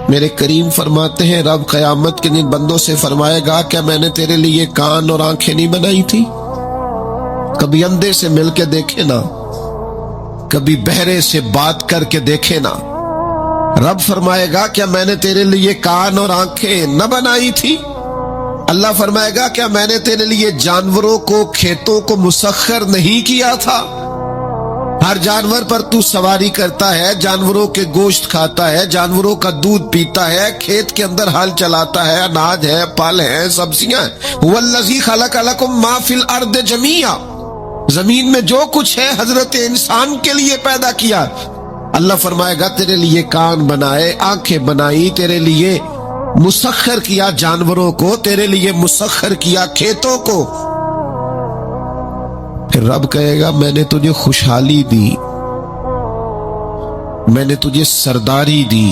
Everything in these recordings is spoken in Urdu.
میرے کریم فرماتے ہیں رب قیامت کے دن بندوں سے فرمائے گا کیا میں نے تیرے لیے کان اور آنکھیں نہیں بنائی تھی؟ کبھی اندھے سے مل کے دیکھے نا، کبھی بہرے سے بات کر کے دیکھے نا۔ رب فرمائے گا کیا میں نے تیرے لیے کان اور آنکھیں نہ بنائی تھی؟ اللہ فرمائے گا کیا میں نے تیرے لیے جانوروں کو، کھیتوں کو مسخر نہیں کیا تھا؟ ہر جانور پر تو سواری کرتا ہے، جانوروں کے گوشت کھاتا ہے، جانوروں کا دودھ پیتا ہے، کھیت کے اندر ہل چلاتا ہے، اناج ہے، پھل ہے، سبزیاں ہیں۔ وَالَّذِي خَلَقَ لَكُم مَّا فِي الْأَرْضِ جَمِيعًا، زمین میں جو کچھ ہے حضرت انسان کے لیے پیدا کیا۔ اللہ فرمائے گا تیرے لیے کان بنائے، آنکھیں بنائی، تیرے لیے مسخر کیا جانوروں کو، تیرے لیے مسخر کیا کھیتوں کو۔ پھر رب کہے گا میں نے تجھے خوشحالی دی، میں نے تجھے سرداری دی۔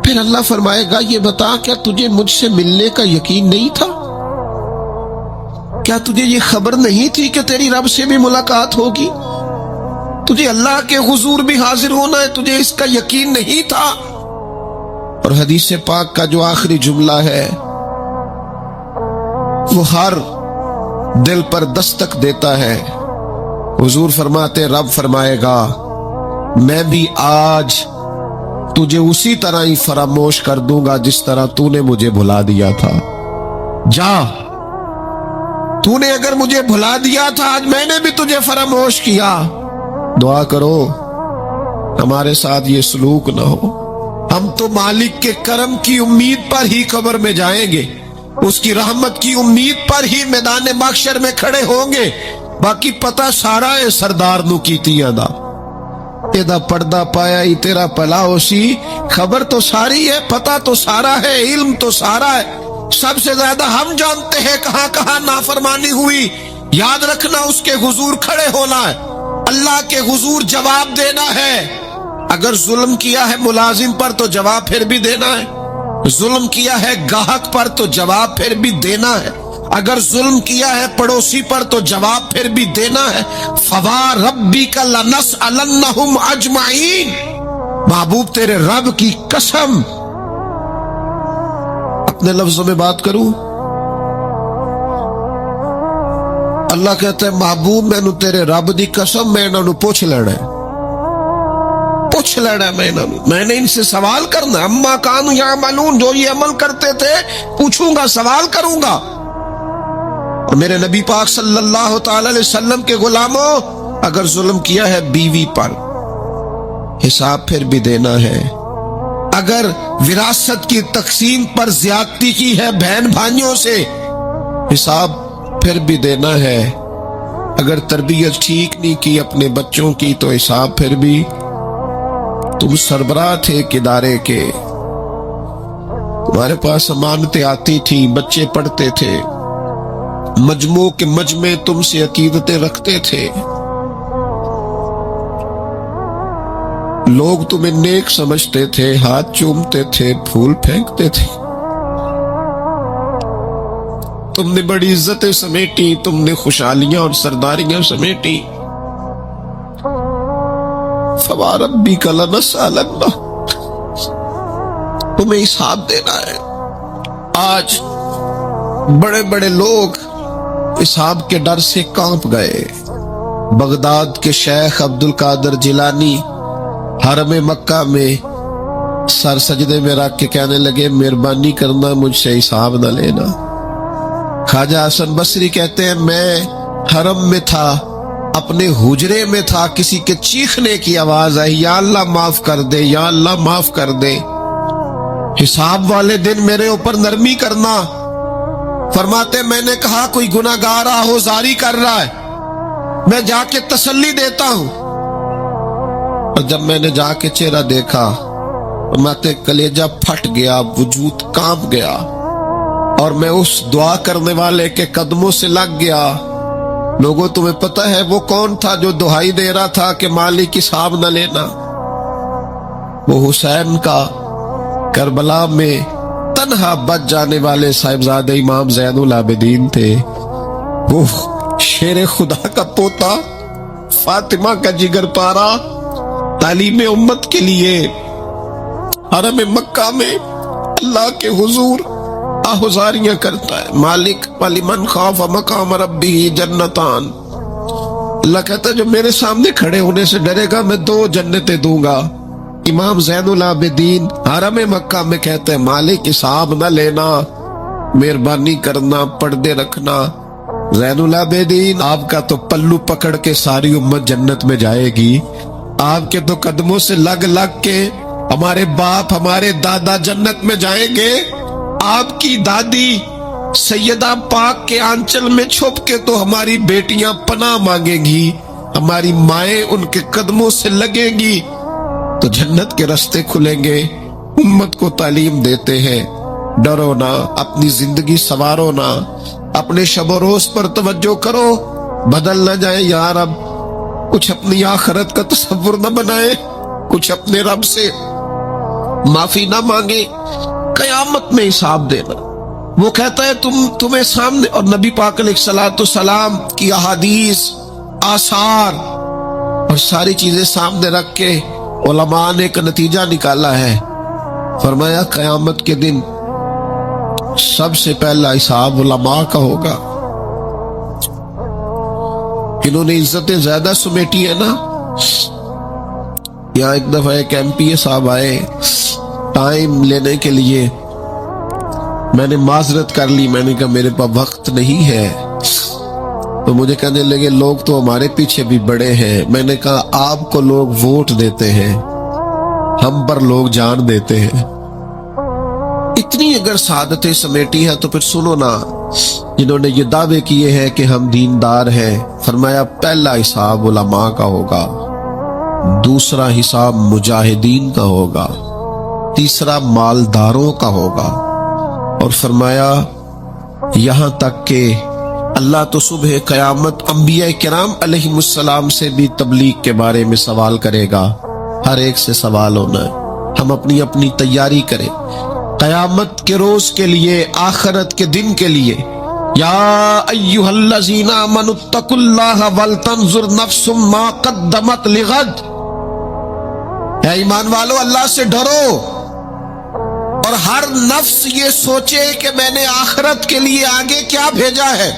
پھر اللہ فرمائے گا یہ بتا کیا تجھے مجھ سے ملنے کا یقین نہیں تھا؟ کیا تجھے یہ خبر نہیں تھی کہ تیری رب سے بھی ملاقات ہوگی؟ تجھے اللہ کے حضور بھی حاضر ہونا ہے، تجھے اس کا یقین نہیں تھا؟ اور حدیث پاک کا جو آخری جملہ ہے وہ ہر دل پر دستک دیتا ہے۔ حضور فرماتے رب فرمائے گا میں بھی آج تجھے اسی طرح ہی فراموش کر دوں گا جس طرح تو نے مجھے بھلا دیا تھا۔ جا، تو نے اگر مجھے بھلا دیا تھا آج میں نے بھی تجھے فراموش کیا۔ دعا کرو ہمارے ساتھ یہ سلوک نہ ہو۔ ہم تو مالک کے کرم کی امید پر ہی قبر میں جائیں گے، اس کی رحمت کی امید پر ہی میدان محشر میں کھڑے ہوں گے۔ باقی پتہ سارا ہے سردار نو کیتیاں دا، ایدہ پردہ پایا ہی تیرا پلا ہوسی۔ خبر تو ساری ہے، پتہ تو سارا ہے، علم تو سارا ہے۔ سب سے زیادہ ہم جانتے ہیں کہاں کہاں نافرمانی ہوئی۔ یاد رکھنا اس کے حضور کھڑے ہونا ہے، اللہ کے حضور جواب دینا ہے۔ اگر ظلم کیا ہے ملازم پر تو جواب پھر بھی دینا ہے، ظلم کیا ہے گاہک پر تو جواب پھر بھی دینا ہے، اگر ظلم کیا ہے پڑوسی پر تو جواب پھر بھی دینا ہے۔ فَوَرَبِّكَ لَنَسْأَلَنَّهُمْ أَجْمَعِينَ، محبوب تیرے رب کی قسم، اپنے لفظوں میں بات کروں، اللہ کہتا ہے محبوب میں نو تیرے رب دی قسم میں انہوں پوچھ لینا ہے، پوچھ لینا میں نے ان سے سوال کرنا، اما کانوا یعملون، جو یہ عمل کرتے تھے پوچھوں گا، سوال کروں گا۔ اور میرے نبی پاک صلی اللہ تعالی علیہ وسلم کے غلاموں، اگر ظلم کیا ہے بیوی پر حساب پھر بھی دینا ہے، اگر وراثت کی تقسیم پر زیادتی کی ہے بہن بھائیوں سے حساب پھر بھی دینا ہے، اگر تربیت ٹھیک نہیں کی اپنے بچوں کی تو حساب پھر بھی۔ تم سربراہ تھے ایک ادارے کے، تمہارے پاس امانتیں آتی تھی، بچے پڑھتے تھے، مجموع کے مجمع تم سے عقیدتیں رکھتے تھے، لوگ تمہیں نیک سمجھتے تھے، ہاتھ چومتے تھے، پھول پھینکتے تھے، تم نے بڑی عزتیں سمیٹی، تم نے خوشحالیاں اور سرداریاں سمیٹی۔ فَوَرَبِّكَ لَنَسْأَلَنَّهُمْ، تمہیں حساب دینا ہے۔ آج بڑے بڑے لوگ حساب کے ڈر سے کانپ گئے۔ بغداد کے شیخ عبد القادر جیلانی حرم مکہ میں سر سجدے میں رکھ کے کہنے لگے مہربانی کرنا مجھ سے حساب نہ لینا۔ خواجہ حسن بصری کہتے ہیں میں حرم میں تھا، اپنے حجرے میں تھا، کسی کے چیخنے کی آواز آئی یا اللہ معاف کر دے، یا اللہ معاف کر دے، حساب والے دن میرے اوپر نرمی کرنا۔ فرماتے میں نے کہا کوئی گناہگار آہوزاری کر رہا ہے، میں جا کے تسلی دیتا ہوں۔ اور جب میں نے جا کے چہرہ دیکھا فرماتے کلیجہ پھٹ گیا، وجود کانپ گیا، اور میں اس دعا کرنے والے کے قدموں سے لگ گیا۔ لوگوں تمہیں پتہ ہے وہ کون تھا جو دہائی دے رہا تھا کہ مالک حساب نہ لینا؟ وہ حسین کا کربلا میں تنہا بچ جانے والے صاحبزادہ امام زین العابدین تھے، وہ شیر خدا کا پوتا، فاطمہ کا جگر پارا، تعلیم امت کے لیے حرم مکہ میں اللہ کے حضور آہوزاریاں کرتا ہے. مالک وَلِمَنْ خَافَ مَقَامَ رَبِّهِ جَنَّتَانِ. اللہ کہتا ہے جو میرے سامنے کھڑے ہونے سے ڈرے گا میں 2 جنتیں دوں گا. امام زین العابدین حرم مکہ میں کہتے ہیں مالک حساب نہ لینا، مہربانی کرنا، پردے رکھنا. زین العابدین آپ کا تو پلو پکڑ کے ساری امت جنت میں جائے گی. آپ کے تو قدموں سے لگ لگ کے ہمارے باپ ہمارے دادا جنت میں جائیں گے. آپ کی دادی سیدہ پاک کے آنچل میں چھپ کے تو ہماری بیٹیاں پناہ مانگیں گی، ہماری مائیں ان کے قدموں سے لگیں گی تو جنت کے راستے کھلیں گے. امت کو تعلیم دیتے ہیں ڈرو نہ، اپنی زندگی سنوارو نہ، اپنے شب و روز پر توجہ کرو، بدل نہ جائے یا رب. کچھ اپنی آخرت کا تصور نہ بنائے، کچھ اپنے رب سے معافی نہ مانگے. قیامت میں حساب دینا. وہ کہتا ہے تمہیں سامنے، اور نبی پاک علیہ السلام کی احادیث، آثار اور ساری چیزیں سامنے رکھ کے علماء نے ایک نتیجہ نکالا ہے. فرمایا قیامت کے دن سب سے پہلا حساب علماء کا ہوگا. انہوں نے عزتیں زیادہ سمیٹی ہے نا. یہاں ایک دفعہ ایک MP صاحب آئے ٹائم لینے کے لیے. میں نے معذرت کر لی، میں نے کہا میرے پاس وقت نہیں ہے. تو مجھے کہنے لگے لوگ تو ہمارے پیچھے بھی بڑے ہیں. میں نے کہا آپ کو لوگ ووٹ دیتے ہیں، ہم پر لوگ جان دیتے ہیں. اتنی اگر سعادتیں سمیٹی ہے تو پھر سنو نا، جنہوں نے یہ دعوے کیے ہیں کہ ہم دیندار ہیں. فرمایا پہلا حساب علماء کا ہوگا، دوسرا حساب مجاہدین کا ہوگا، تیسرا مالداروں کا ہوگا. اور فرمایا یہاں تک کہ اللہ تو صبح قیامت انبیاء کرام علیہ السلام سے بھی تبلیغ کے بارے میں سوال کرے گا. ہر ایک سے سوال ہونا ہے. ہم اپنی اپنی تیاری کریں قیامت کے روز کے لیے، آخرت کے دن کے لیے. یا ایھا الذین آمنوا اتقوا اللہ ولتنظر نفس ما قدمت لغد. اے ایمان والو اللہ سے ڈرو اور ہر نفس یہ سوچے کہ میں نے آخرت کے لیے آگے کیا بھیجا ہے.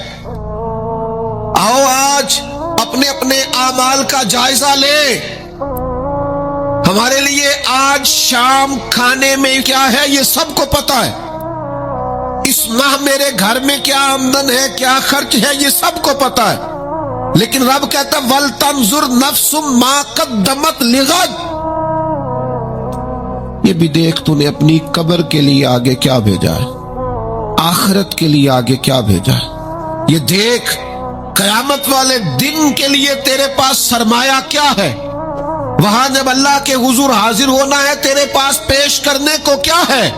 آؤ آج اپنے اپنے اعمال کا جائزہ لیں. ہمارے لیے آج شام کھانے میں کیا ہے یہ سب کو پتا ہے. اس ماہ میرے گھر میں کیا آمدن ہے، کیا خرچ ہے، یہ سب کو پتا ہے. لیکن رب کہتا ہے وَلْتَنْظُرْ نَفْسٌ مَا قَدَّمَتْ لِغَدٍ. یہ بھی دیکھ تو نے اپنی قبر کے لیے آگے کیا بھیجا ہے، آخرت کے لیے آگے کیا بھیجا ہے. یہ دیکھ قیامت والے دن کے لیے تیرے پاس سرمایہ کیا ہے. وہاں جب اللہ کے حضور حاضر ہونا ہے تیرے پاس پیش کرنے کو کیا ہے.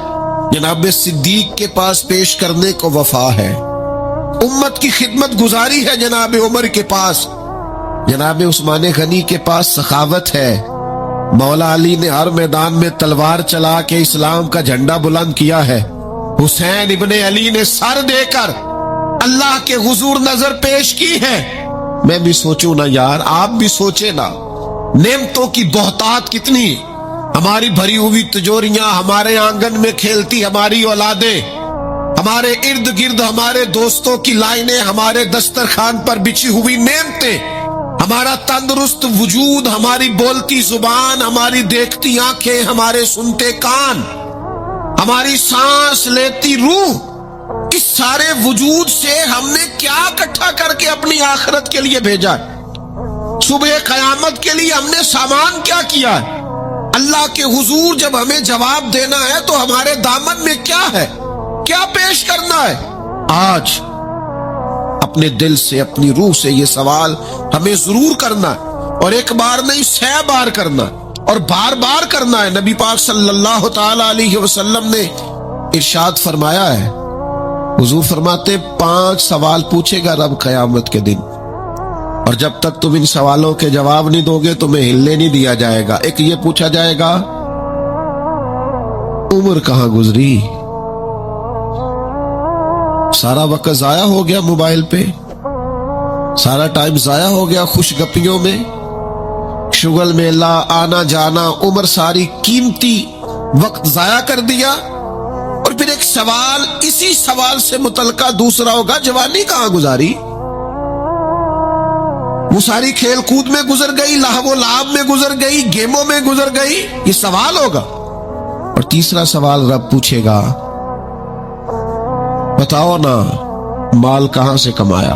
جناب صدیق کے پاس پیش کرنے کو وفا ہے، امت کی خدمت گزاری ہے جناب عمر کے پاس، جناب عثمان غنی کے پاس سخاوت ہے. مولا علی نے ہر میدان میں تلوار چلا کے اسلام کا جھنڈا بلند کیا ہے. حسین ابن علی نے سر دے کر اللہ کے حضور نظر پیش کی ہے. میں بھی سوچوں نا یار، آپ بھی سوچے نا، نعمتوں کی بہتات کتنی. ہماری بھری ہوئی تجوریاں، ہمارے آنگن میں کھیلتی ہماری اولادیں، ہمارے ارد گرد ہمارے دوستوں کی لائنیں، ہمارے دسترخوان پر بچھی ہوئی نعمتیں، ہمارا تندرست وجود، ہماری بولتی زبان، ہماری دیکھتی آنکھیں، ہمارے سنتے کان، ہماری سانس لیتی روح. اس سارے وجود سے ہم نے کیا اکٹھا کر کے اپنی آخرت کے لیے بھیجا ہے. صبح قیامت کے لیے ہم نے سامان کیا کیا ہے. اللہ کے حضور جب ہمیں جواب دینا ہے تو ہمارے دامن میں کیا ہے، کیا پیش کرنا ہے. آج اپنے دل سے، اپنی روح سے یہ سوال ہمیں ضرور کرنا ہے، اور ایک بار نہیں 6 بار کرنا اور بار بار کرنا ہے. نبی پاک صلی اللہ تعالی علیہ وسلم نے ارشاد فرمایا ہے، حضور فرماتے 5 سوال پوچھے گا رب قیامت کے دن، اور جب تک تم ان سوالوں کے جواب نہیں دو گے تمہیں ہلنے نہیں دیا جائے گا. ایک یہ پوچھا جائے گا عمر کہاں گزری، سارا وقت ضائع ہو گیا موبائل پہ، سارا ٹائم ضائع ہو گیا خوش گپیوں میں، شغل میلہ، آنا جانا، عمر ساری قیمتی وقت ضائع کر دیا. اور پھر ایک سوال، اسی سوال سے متعلقہ دوسرا ہوگا، جوانی کہاں گزاری؟ وہ ساری کھیل کود میں گزر گئی، لہو و لعب میں گزر گئی، گیموں میں گزر گئی، یہ سوال ہوگا. اور تیسرا سوال رب پوچھے گا، بتاؤ نا مال کہاں سے کمایا،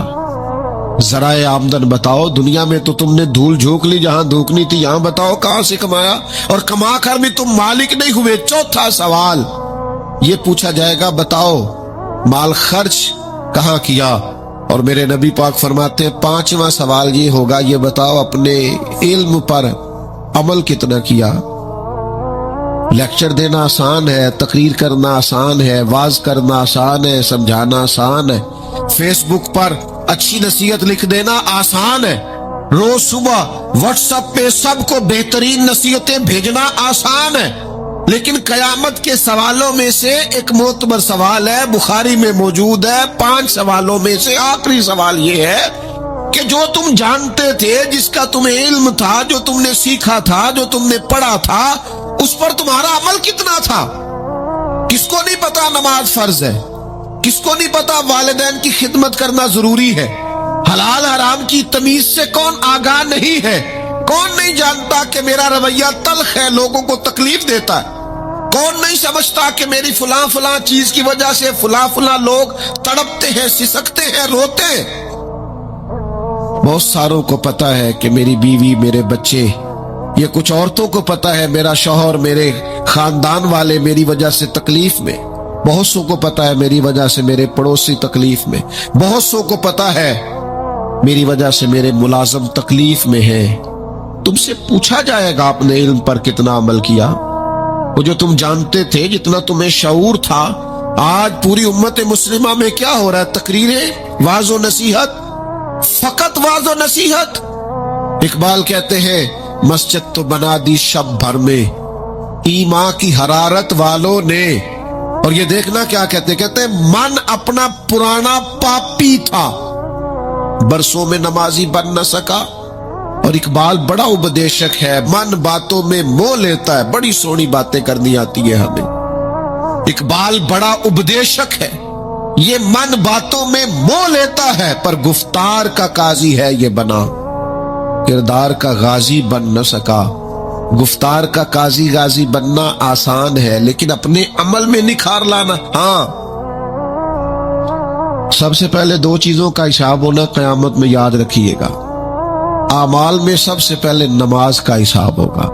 ذرائع آمدن بتاؤ. دنیا میں تو تم نے دھول جھونک لی، جہاں دھونکنی تھی یہاں بتاؤ کہاں سے کمایا، اور کما کر بھی تم مالک نہیں ہوئے. چوتھا سوال یہ پوچھا جائے گا، بتاؤ مال خرچ کہاں کیا. اور میرے نبی پاک فرماتے ہیں پانچواں سوال یہ ہوگا، یہ بتاؤ اپنے علم پر عمل کتنا کیا. لیکچر دینا آسان ہے، تقریر کرنا آسان ہے، واعظ کرنا آسان ہے، سمجھانا آسان ہے، فیس بک پر اچھی نصیحت لکھ دینا آسان ہے، روز صبح واٹس ایپ پہ سب کو بہترین نصیحتیں بھیجنا آسان ہے. لیکن قیامت کے سوالوں میں سے ایک معتبر سوال ہے، بخاری میں موجود ہے. 5 سوالوں میں سے آخری سوال یہ ہے کہ جو تم جانتے تھے، جس کا تمہیں علم تھا، جو تم نے سیکھا تھا، جو تم نے پڑھا تھا، اس پر تمہارا عمل کتنا تھا؟ کس کو نہیں پتا نماز فرض ہے؟ کس کو نہیں پتا والدین کی خدمت کرنا ضروری ہے؟ حلال حرام کی تمیز سے کون آگاہ نہیں ہے؟ کون نہیں جانتا کہ میرا رویہ تلخ ہے، لوگوں کو تکلیف دیتا ہے؟ کون نہیں سمجھتا کہ میری فلاں چیز کی وجہ سے فلاں لوگ تڑپتے ہیں، سسکتے ہیں، روتے ہیں؟ بہت ساروں کو پتا ہے کہ میری بیوی، میرے بچے، یہ کچھ عورتوں کو پتا ہے میرا شوہر، میرے خاندان والے میری وجہ سے تکلیف میں. بہت سو کو پتا ہے میری وجہ سے میرے پڑوسی تکلیف میں. بہت سو کو پتا ہے میری وجہ سے میرے ملازم تکلیف میں ہیں. تم سے پوچھا جائے گا اپنے علم پر کتنا عمل کیا. وہ جو تم جانتے تھے، جتنا تمہیں شعور تھا. آج پوری امت مسلمہ میں کیا ہو رہا ہے؟ تقریریں، واعظ و نصیحت، فقط واعظ و نصیحت. اقبال کہتے ہیں مسجد تو بنا دی شب بھر میں ایمان کی حرارت والوں نے. اور یہ دیکھنا کیا کہتے ہیں من اپنا پرانا پاپی تھا، برسوں میں نمازی بن نہ سکا. اور اقبال بڑا اپدیشک ہے، من باتوں میں موہ لیتا ہے. بڑی سونی باتیں کرنی آتی ہے ہمیں. اقبال بڑا اپدیشک ہے، یہ من باتوں میں موہ لیتا ہے، پر گفتار کا قاضی ہے یہ بنا، کردار کا غازی بن نہ سکا. گفتار کا غازی بننا آسان ہے، لیکن اپنے عمل میں نکھار لانا. ہاں، سب سے پہلے 2 چیزوں کا حساب ہونا قیامت میں، یاد رکھیے گا. اعمال میں سب سے پہلے نماز کا حساب ہوگا.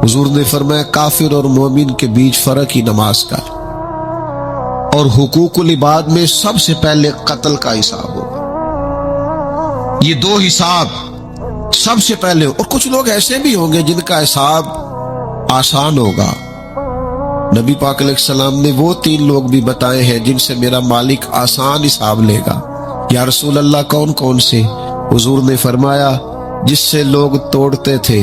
حضور نے فرمایا کافر اور مومن کے بیچ فرق ہی نماز کا. اور حقوق العباد میں سب سے پہلے قتل کا حساب ہوگا. یہ 2 حساب سب سے پہلے. اور کچھ لوگ ایسے بھی ہوں گے جن کا حساب آسان ہوگا. نبی پاک علیہ السلام نے وہ 3 لوگ بھی بتائے ہیں جن سے میرا مالک آسان حساب لے گا. یا رسول اللہ کون کون سے؟ حضور نے فرمایا جس سے لوگ توڑتے تھے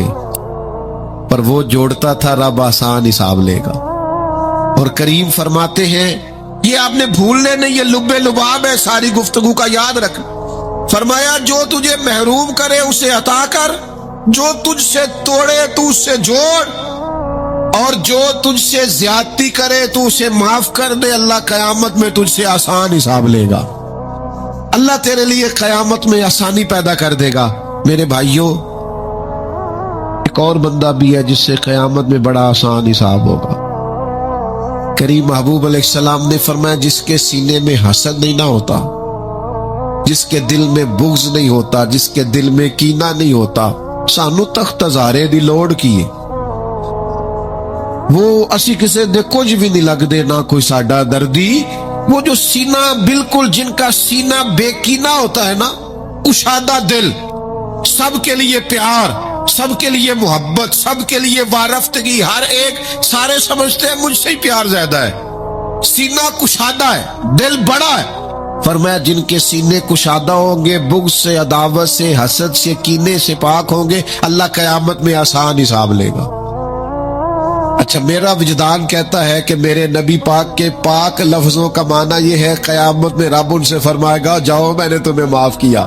پر وہ جوڑتا تھا، رب آسان حساب لے گا. اور کریم فرماتے ہیں، یہ آپ نے بھولنے نہیں، یہ لب لباب ہے ساری گفتگو کا، یاد رکھ. فرمایا جو تجھے محروم کرے اسے عطا کر، جو تجھ سے توڑے تو اس سے جوڑ، اور جو تجھ سے زیادتی کرے تو اسے معاف کر دے. اللہ قیامت میں تجھ سے آسان حساب لے گا. اللہ تیرے لیے قیامت میں آسانی پیدا کر دے گا. میرے بھائیوں، ایک اور بندہ بھی ہے جس سے قیامت میں بڑا آسان حساب ہوگا. کریم محبوب علیہ السلام نے فرمایا جس کے سینے میں حسد نہیں نہ ہوتا، جس کے دل میں بغض نہیں ہوتا، جس کے دل میں کینہ نہیں ہوتا، سانو تخت ہزارے دی لوڑ کیے، وہ اسی کسے دے کچھ بھی نہیں لگ دے، نہ کوئی ساڈا دردی. وہ جو سینہ بالکل، جن کا سینہ بے کینہ ہوتا ہے نا، کشادہ دل، سب کے لیے پیار، سب کے لیے محبت، سب کے لیے وارفتگی، ہر ایک، سارے سمجھتے ہیں مجھ سے ہی پیار زیادہ ہے. سینہ کشادہ ہے، دل بڑا ہے. فرمایا جن کے سینے کشادہ ہوں گے، بغض سے، عداوت سے، حسد سے، کینے سے پاک ہوں گے، اللہ قیامت میں آسان حساب لے گا. اچھا، میرا وجدان کہتا ہے کہ میرے نبی پاک کے پاک لفظوں کا معنی یہ ہے قیامت میں رب ان سے فرمائے گا جاؤ میں نے تمہیں معاف کیا.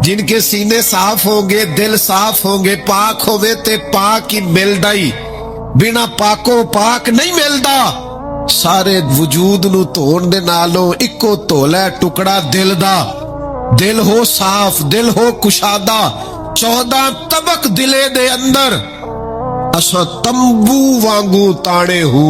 جن کے سینے صاف ہوں گے، دل صاف ہوں گے، پاک ہوئے تے پاک کی مل ڈائی، ਬਿਨਾ ਪਾਕੋ ਪਾਕ ਨਹੀਂ ਮਿਲਦਾ। ਸਾਰੇ ਵਜੂਦ ਨੂੰ ਧੋਣ ਦੇ ਨਾਲੋਂ ਇੱਕੋ ਧੋਲਾ ਟੁਕੜਾ ਦਿਲ ਦਾ। ਦਿਲ ਹੋ ਸਾਫ਼, ਦਿਲ ਹੋ ਕੁਸ਼ਾਦਾ, 14 ਤਬਕ ਦਿਲੇ ਦੇ ਅੰਦਰ ਅਸਾਂ ਤੰਬੂ ਵਾਂਗੂ ਤਾਣੇ ਹੂ।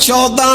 14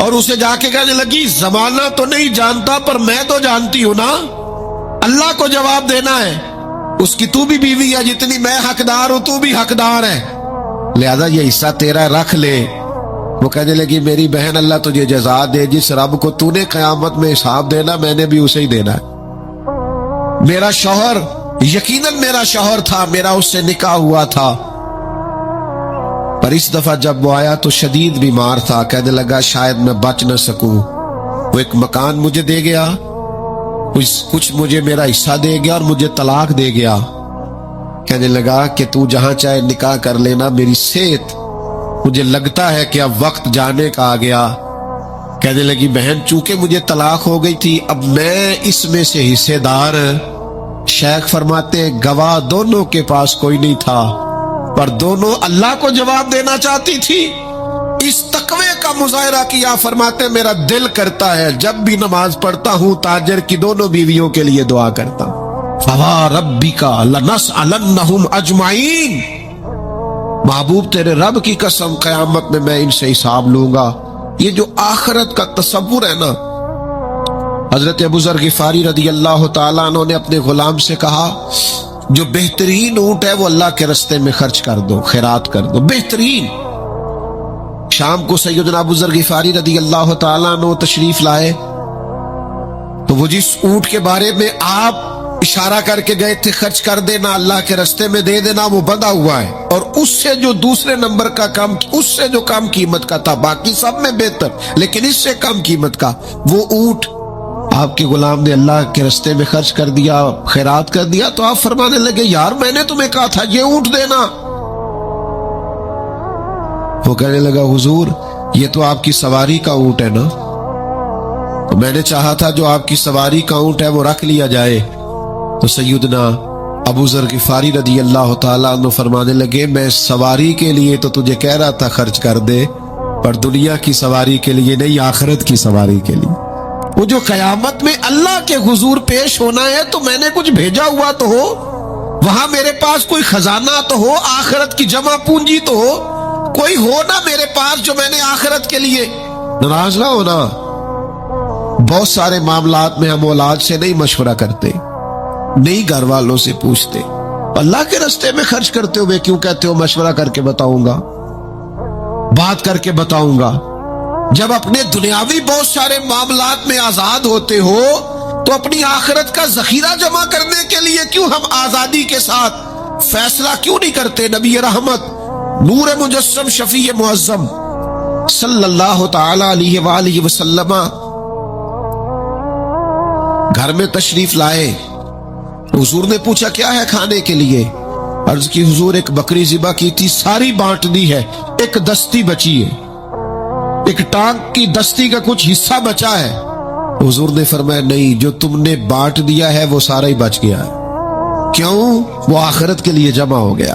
اور اسے جا کے کہنے لگی زمانہ تو نہیں جانتا پر میں تو جانتی ہوں نا، اللہ کو جواب دینا ہے، اس کی تو بھی بیوی ہے، جتنی میں حقدار ہوں تو بھی حقدار ہے، لہذا یہ حصہ تیرا رکھ لے۔ وہ کہنے لگی میری بہن اللہ تجھے جزا دے، جس رب کو تو نے قیامت میں حساب دینا میں نے بھی اسے ہی دینا ہے۔ میرا شوہر یقیناً میرا شوہر تھا، میرا اس سے نکاح ہوا تھا، پر اس دفعہ جب وہ آیا تو شدید بیمار تھا، کہنے لگا شاید میں بچ نہ سکوں۔ وہ ایک مکان مجھے دے گیا، کچھ مجھے میرا حصہ دے گیا اور مجھے طلاق دے گیا۔ کہنے لگا کہ تو جہاں چاہے نکاح کر لینا، میری صحت مجھے لگتا ہے کہ اب وقت جانے کا آ گیا۔ کہنے لگی بہن چونکہ مجھے طلاق ہو گئی تھی اب میں اس میں سے حصے دار، شیخ فرماتے ہیں گواہ دونوں کے پاس کوئی نہیں تھا، پر دونوں اللہ کو جواب دینا چاہتی تھی۔ اس تقوی کا مظاہرہ کیا، فرماتے میرا دل کرتا ہے جب بھی نماز پڑھتا ہوں تاجر کی دونوں بیویوں کے لیے دعا کرتا ہوں، فَوَرَبِّكَ لَنَسْأَلَنَّهُمْ أَجْمَعِينَ، محبوب تیرے رب کی قسم قیامت میں میں ان سے حساب لوں گا۔ یہ جو آخرت کا تصور ہے نا، حضرت ابو ذر غفاری رضی اللہ تعالیٰ عنہ نے اپنے غلام سے کہا جو بہترین اونٹ ہے وہ اللہ کے رستے میں خرچ کر دو، خیرات کر دو، بہترین۔ شام کو سیدنا ابو ذر غفاری رضی اللہ تعالیٰ عنہ تشریف لائے تو وہ جس اونٹ کے بارے میں آپ اشارہ کر کے گئے تھے خرچ کر دینا، اللہ کے رستے میں دے دینا، وہ بندھا ہوا ہے، اور اس سے جو دوسرے نمبر کا کم، اس سے جو کم قیمت کا تھا، باقی سب میں بہتر لیکن اس سے کم قیمت کا، وہ اونٹ آپ کے غلام نے اللہ کے رستے میں خرچ کر دیا، خیرات کر دیا۔ تو آپ فرمانے لگے یار میں نے تمہیں کہا تھا یہ اونٹ دینا۔ وہ کہنے لگا حضور یہ تو آپ کی سواری کا اونٹ ہے نا، تو میں نے چاہا تھا جو آپ کی سواری کا اونٹ ہے وہ رکھ لیا جائے۔ تو سیدنا ابو ذر غفاری رضی اللہ تعالیٰ عنہ فرمانے لگے میں سواری کے لیے تو تجھے کہہ رہا تھا خرچ کر دے، پر دنیا کی سواری کے لیے نہیں، آخرت کی سواری کے لیے۔ وہ جو قیامت میں اللہ کے حضور پیش ہونا ہے تو میں نے کچھ بھیجا ہوا تو ہو، وہاں میرے پاس کوئی خزانہ تو ہو، آخرت کی جمع پونجی تو ہو، کوئی ہو نا میرے پاس جو میں نے آخرت کے لیے۔ ناراض نہ ہونا، بہت سارے معاملات میں ہم اولاد سے نہیں مشورہ کرتے، نہیں گھر والوں سے پوچھتے، اللہ کے راستے میں خرچ کرتے ہوئے کیوں کہتے ہو مشورہ کر کے بتاؤں گا، بات کر کے بتاؤں گا۔ جب اپنے دنیاوی بہت سارے معاملات میں آزاد ہوتے ہو تو اپنی آخرت کا ذخیرہ جمع کرنے کے لیے کیوں ہم آزادی کے ساتھ فیصلہ کیوں نہیں کرتے؟ نبی رحمت نور مجسم شفیع معظم صلی اللہ تعالی علیہ وآلہ وسلم گھر میں تشریف لائے، حضور نے پوچھا کیا ہے کھانے کے لیے؟ عرض کی حضور ایک بکری ذبح کی تھی، ساری بانٹ دی ہے، ایک دستی بچی ہے، ایک ٹانگ کی دستی کا کچھ حصہ بچا ہے۔ حضور نے فرمایا نہیں، جو تم نے بانٹ دیا ہے وہ سارا ہی بچ گیا ہے۔ کیوں؟ وہ آخرت کے لیے جمع ہو گیا،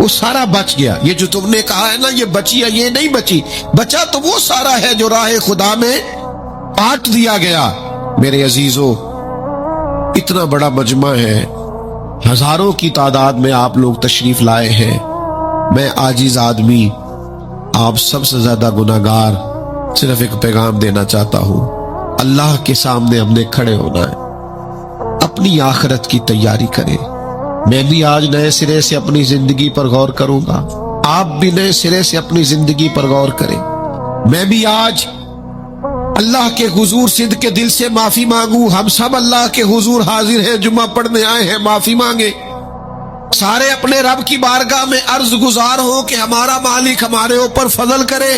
وہ سارا بچ گیا۔ یہ جو تم نے کہا ہے نا یہ بچی ہے، یہ نہیں بچی، بچا تو وہ سارا ہے جو راہ خدا میں بانٹ دیا گیا۔ میرے عزیزو، اتنا بڑا مجمع ہے، ہزاروں کی تعداد میں آپ لوگ تشریف لائے ہیں، میں عاجز آدمی، آپ سب سے زیادہ گناہگار، صرف ایک پیغام دینا چاہتا ہوں، اللہ کے سامنے ہم نے کھڑے ہونا ہے، اپنی آخرت کی تیاری کریں۔ میں بھی آج نئے سرے سے اپنی زندگی پر غور کروں گا، آپ بھی نئے سرے سے اپنی زندگی پر غور کریں۔ میں بھی آج اللہ کے حضور صدق کے دل سے معافی مانگوں، ہم سب اللہ کے حضور حاضر ہیں، جمعہ پڑھنے آئے ہیں، معافی مانگے، سارے اپنے رب کی بارگاہ میں عرض گزار ہوں کہ ہمارا مالک ہمارے اوپر فضل کرے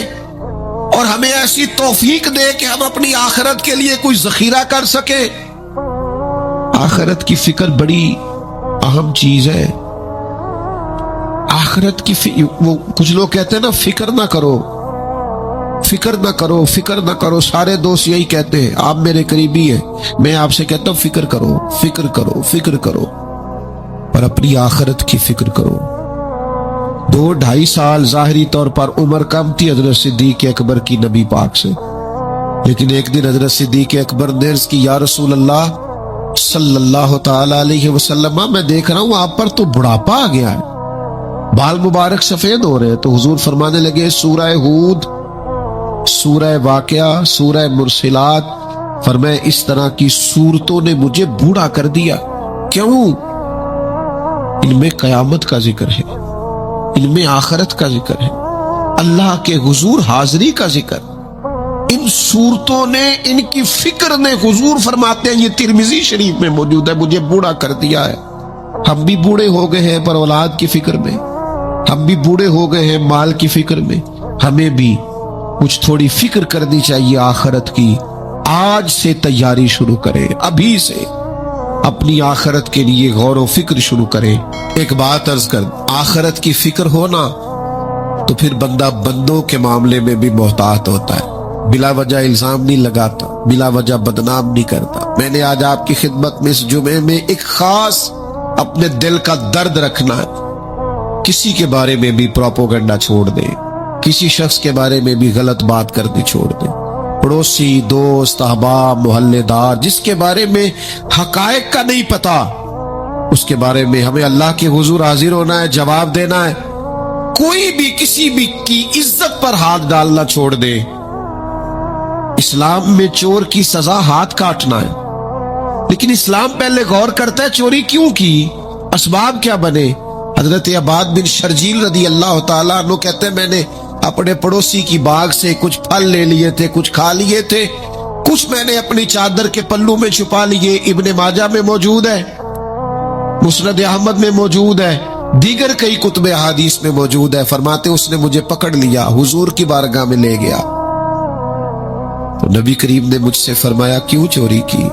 اور ہمیں ایسی توفیق دے کہ ہم اپنی آخرت کے لیے کوئی ذخیرہ کر سکے۔ آخرت کی فکر بڑی اہم چیز ہے۔ آخرت کی وہ کچھ لوگ کہتے ہیں نا فکر نہ کرو، فکر نہ کرو، فکر نہ کرو، سارے دوست یہی کہتے ہیں، آپ میرے قریبی ہیں، میں آپ سے کہتا ہوں فکر کرو، فکر کرو، فکر کرو، پر اپنی آخرت کی فکر کرو۔ 2-2.5 سال ظاہری طور پر عمر کم تھی حضرت صدیق اکبر کی نبی پاک سے، لیکن ایک دن حضرت صدیق اکبر نے عرض کی یا رسول اللہ صلی اللہ تعالی علیہ وسلم، میں دیکھ رہا ہوں آپ پر تو بڑھاپا آ گیا ہے، بال مبارک سفید ہو رہے ہیں۔ تو حضور فرمانے لگے سورہ ہود سورہ واقعہ، سورہ مرسلات، فرمائے اس طرح کی صورتوں نے مجھے بوڑھا کر دیا۔ کیوں؟ ان میں قیامت کا ذکر ہے، ان میں آخرت کا ذکر ہے، اللہ کے حضور حاضری کا ذکر۔ ان صورتوں نے، ان کی فکر نے، حضور فرماتے ہیں، یہ ترمذی شریف میں موجود ہے، مجھے بوڑھا کر دیا ہے۔ ہم بھی بوڑھے ہو گئے ہیں پر اولاد کی فکر میں، ہم بھی بوڑھے ہو گئے ہیں مال کی فکر میں۔ ہمیں بھی کچھ تھوڑی فکر کرنی چاہیے آخرت کی۔ آج سے تیاری شروع کریں، ابھی سے اپنی آخرت کے لیے غور و فکر شروع کریں۔ ایک بات عرض کر، آخرت کی فکر ہونا تو پھر بندہ بندوں کے معاملے میں بھی محتاط ہوتا ہے، بلا وجہ الزام نہیں لگاتا، بلا وجہ بدنام نہیں کرتا۔ میں نے آج آپ کی خدمت میں اس جمعے میں ایک خاص اپنے دل کا درد رکھنا ہے۔ کسی کے بارے میں بھی پروپیگنڈا چھوڑ دیں، کسی شخص کے بارے میں بھی غلط بات کرنی چھوڑ دیں۔ پڑوسی، دوست، احباب، محلے دار، جس کے بارے میں حقائق کا نہیں پتا، اس کے بارے میں ہمیں اللہ کے حضور حاضر ہونا ہے، جواب دینا ہے۔ کوئی بھی کسی بھی کی عزت پر ہاتھ ڈالنا چھوڑ دے۔ اسلام میں چور کی سزا ہاتھ کاٹنا ہے، لیکن اسلام پہلے غور کرتا ہے چوری کیوں کی، اسباب کیا بنے۔ حضرت عباد بن شرجیل رضی اللہ تعالیٰ عنہ کہتے ہیں، میں نے اپنے پڑوسی کی باغ سے کچھ پھل لے لیے تھے، کچھ کھا لیے تھے، کچھ میں نے اپنی چادر کے پلو میں چھپا لیے۔ ابن ماجہ میں موجود ہے، مسند احمد میں موجود ہے، دیگر کئی کتب احادیث میں موجود ہے۔ فرماتے اس نے مجھے پکڑ لیا، حضور کی بارگاہ میں لے گیا، تو نبی کریم نے مجھ سے فرمایا کیوں چوری کی؟